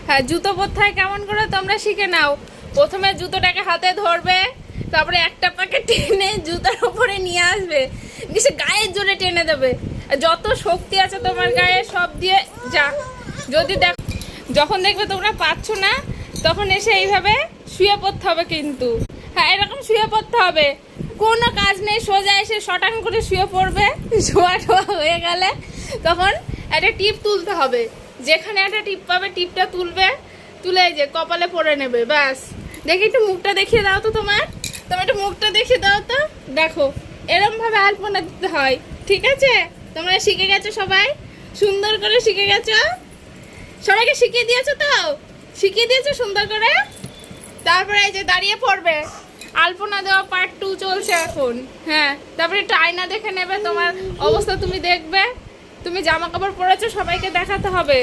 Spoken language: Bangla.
হ্যাঁ, জুতো পরতে হয় কেমন করে তোমরা শিখে নাও। প্রথমে জুতোটাকে হাতে ধরবে, তারপরে একটা পাকে টেনে জুতার উপরে নিয়ে আসবে, সে গায়ের জোরে টেনে দেবে। যত শক্তি আছে তোমার গায়ে সব দিয়ে যা। যদি যখন দেখবে তোমরা পাচ্ছ না, তখন এসে এইভাবে শুয়ে পড়তে হবে। কিন্তু হ্যাঁ, এরকম শুয়ে পড়তে হবে, কোনো কাজ নেই, সোজা এসে শটান করে শুয়ে পড়বে। শোয়া টোয়া হয়ে গেলে তখন একটা টিপ তুলতে হবে, যেখানে একটা টিপ পাবে টিপটা তুলবে, তুলে যে কপালে পরে নেবে। ব্যাস, দেখি একটু মুখটা দেখিয়ে দাও তো। তোমার একটু মুখটা দেখিয়ে দাও তো। দেখো, এরম ভাবে আলপনা দিতে হয়, ঠিক আছে? তোমরা শিখে গেছো সবাই, সুন্দর করে শিখে গেছো। সবাইকে শিখিয়ে দিয়েছো তো? শিখিয়ে দিয়েছো সুন্দর করে। তারপরে এই যে দাঁড়িয়ে পড়বে, আলপনা দেওয়া পার্ট 2 চলছে এখন। হ্যাঁ, তারপরে একটু আয়না দেখে নেবে, তোমার অবস্থা তুমি দেখবে। তুমি জামা কাপড় পরেছো, সবাইকে দেখাতে হবে।